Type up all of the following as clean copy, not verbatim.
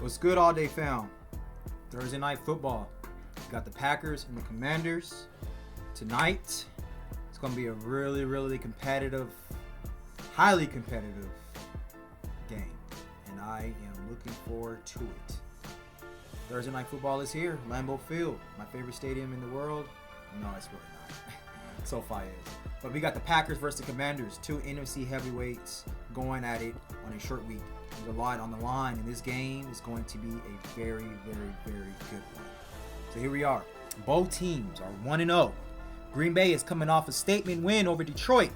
What's good, all day fam? Thursday night football. We got the Packers and the Commanders tonight. It's going to be a really competitive, highly competitive game. And I am looking forward to it. Thursday night football is here. Lambeau Field, my favorite stadium in the world. No, it's really not. SoFi is. But we got the Packers versus the Commanders. Two NFC heavyweights going at it on a short week. There's a lot on the line, and this game is going to be a very good one. So here we are. Both teams are 1-0. Green Bay is coming off a statement win over Detroit.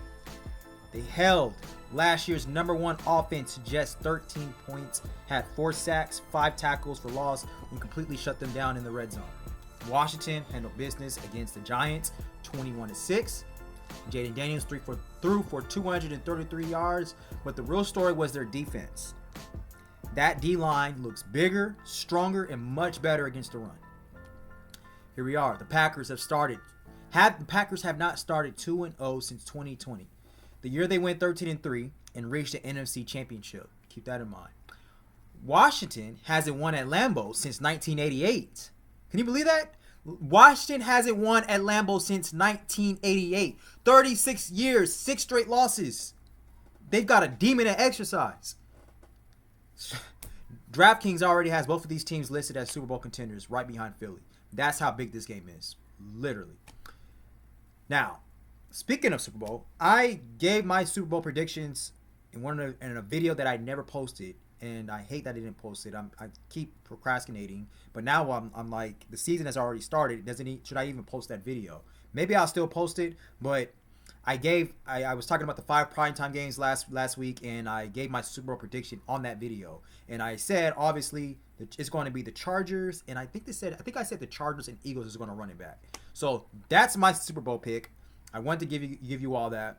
They held last year's number one offense to just 13 points, had 4 sacks, 5 tackles for loss, and completely shut them down in the red zone. Washington handled business against the Giants, 21-6. Jaden Daniels threw for 233 yards, but the real story was their defense. That D-line looks bigger, stronger, and much better against the run. Here we are. The Packers have not started 2-0 since 2020. The year they went 13-3 and reached the NFC Championship. Keep that in mind. Washington hasn't won at Lambeau since 1988. Can you believe that? Washington hasn't won at Lambeau since 1988. 36 years, 6 straight losses. They've got a demon at exercise. DraftKings already has both of these teams listed as Super Bowl contenders right behind Philly. That's how big this game is. Literally. Now, speaking of Super Bowl, I gave my Super Bowl predictions in a video that I never posted, and I hate that I didn't post it. I keep procrastinating, but now I'm like, the season has already started. Should I even post that video? Maybe I'll still post it, but I was talking about the 5 primetime games last week, and I gave my Super Bowl prediction on that video, and I said obviously it's going to be the Chargers, and I think I said the Chargers and Eagles is going to run it back. So that's my Super Bowl pick. I want to give you all that.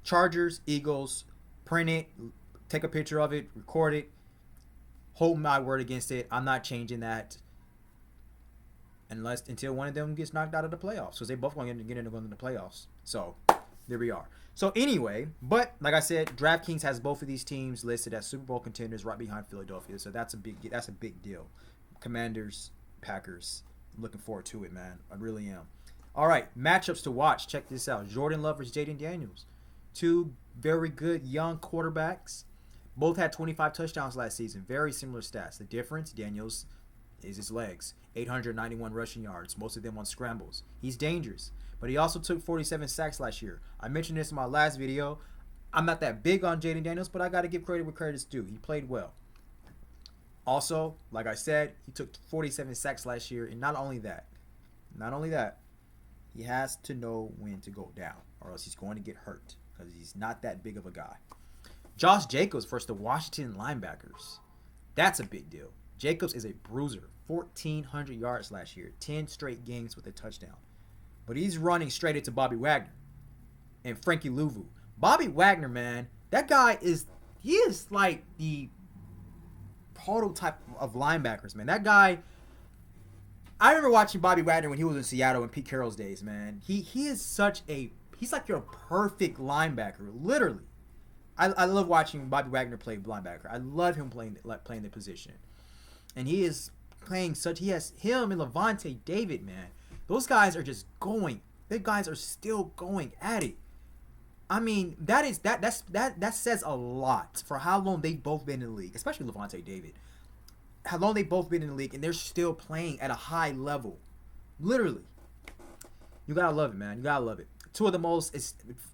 Chargers, Eagles, print it, take a picture of it, record it, hold my word against it. I'm not changing that until one of them gets knocked out of the playoffs, because they both going to get into the playoffs. So there we are. So anyway, but like I said, DraftKings has both of these teams listed as Super Bowl contenders right behind Philadelphia. So that's a big deal. Commanders, Packers. Looking forward to it, man. I really am. All right, matchups to watch. Check this out. Jordan Love versus Jaden Daniels. Two very good young quarterbacks. Both had 25 touchdowns last season. Very similar stats. The difference, Daniels, is his legs. 891 rushing yards, most of them on scrambles. He's dangerous, but he also took 47 sacks last year. I mentioned this in my last video. I'm not that big on Jaden Daniels, but I got to give credit where credit's due. He played well. Also, like I said, he took 47 sacks last year, and not only that, he has to know when to go down, or else he's going to get hurt, because he's not that big of a guy. Josh Jacobs versus the Washington linebackers. That's a big deal. Jacobs is a bruiser. 1,400 yards last year. 10 straight games with a touchdown. But he's running straight into Bobby Wagner and Frankie Luvu. Bobby Wagner, man, that guy is like the prototype of linebackers, man. That guy, I remember watching Bobby Wagner when he was in Seattle in Pete Carroll's days, man. He's like your perfect linebacker, literally. I love watching Bobby Wagner play linebacker. I love him playing the position. And he is playing he has him and Lavonte David, man. Those guys are just going. They guys are still going at it. I mean, that says a lot for how long they've both been in the league, especially Lavonte David. How long they've both been in the league, and they're still playing at a high level. Literally. You gotta love it, man. You gotta love it.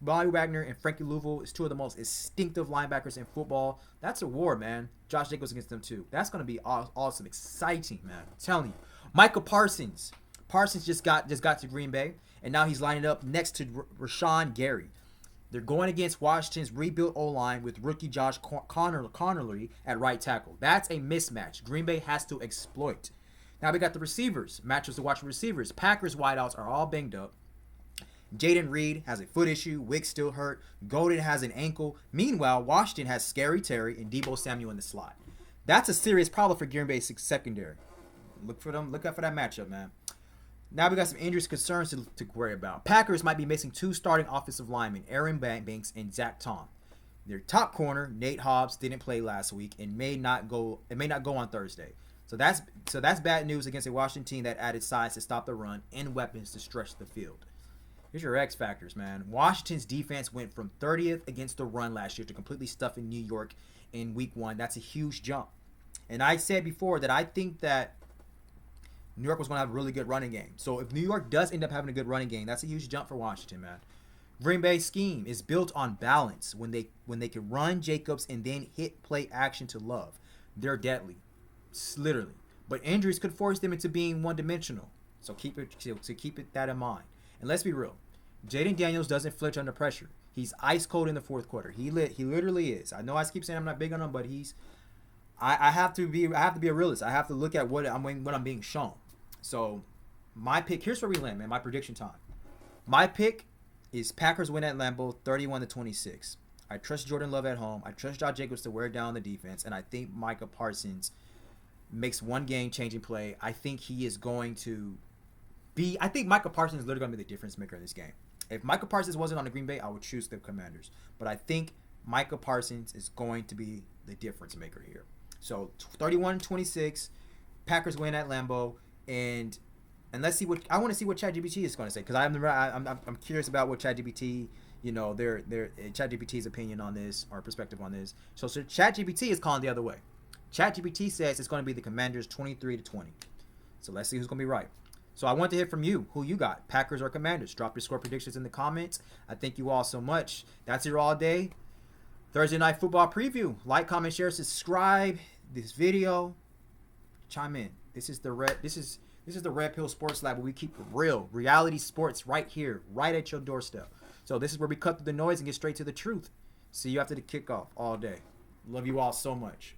Bobby Wagner and Frankie Luvu is two of the most instinctive linebackers in football. That's a war, man. Josh Jacobs against them too. That's gonna be awesome, exciting, man. I'm telling you. Micah Parsons. Parsons just got to Green Bay, and now he's lining up next to Rashawn Gary. They're going against Washington's rebuilt O-line with rookie Josh Connerly at right tackle. That's a mismatch. Green Bay has to exploit. Now we got the receivers. Matchups to watch for receivers. Packers wideouts are all banged up. Jaden Reed has a foot issue. Wick still hurt. Golden has an ankle. Meanwhile, Washington has Scary Terry and Deebo Samuel in the slot. That's a serious problem for Green Bay's secondary. Look out for that matchup, man. Now we got some injuries concerns to worry about. Packers might be missing 2 starting offensive linemen, Aaron Banks and Zach Tom. Their top corner, Nate Hobbs, didn't play last week and may not go on Thursday. So that's bad news against a Washington team that added size to stop the run and weapons to stretch the field. Here's your X factors, man. Washington's defense went from 30th against the run last year to completely stuffing New York in week 1. That's a huge jump. And I said before that I think that New York was going to have a really good running game. So if New York does end up having a good running game, that's a huge jump for Washington, man. Green Bay's scheme is built on balance. When they can run Jacobs and then hit play action to Love, they're deadly, literally. But injuries could force them into being one-dimensional. So keep it that in mind. And let's be real, Jaden Daniels doesn't flinch under pressure. He's ice cold in the fourth quarter. He literally is. I know I keep saying I'm not big on him, but I have to be a realist. I have to look at what I'm being shown. So my pick, here's where we land, man. My prediction time. My pick is Packers win at Lambeau 31-26. I trust Jordan Love at home. I trust Josh Jacobs to wear down the defense, and I think Micah Parsons makes one game-changing play. I think he is going to I think Micah Parsons is literally going to be the difference maker in this game. If Micah Parsons wasn't on the Green Bay, I would choose the Commanders. But I think Micah Parsons is going to be the difference maker here. So 31-26, Packers win at Lambeau, and let's see what I want to see what ChatGPT is going to say, because I'm curious about what ChatGPT, their ChatGPT's opinion on this or perspective on this. So ChatGPT is calling the other way. ChatGPT says it's going to be the Commanders 23-20. So let's see who's going to be right. So I want to hear from you. Who you got? Packers or Commanders? Drop your score predictions in the comments. I thank you all so much. That's it all day. Thursday Night Football preview. Like, comment, share, subscribe this video. Chime in. This is the Red Pill Sports Lab, where we keep real reality sports right here, right at your doorstep. So this is where we cut through the noise and get straight to the truth. See you after the kickoff all day. Love you all so much.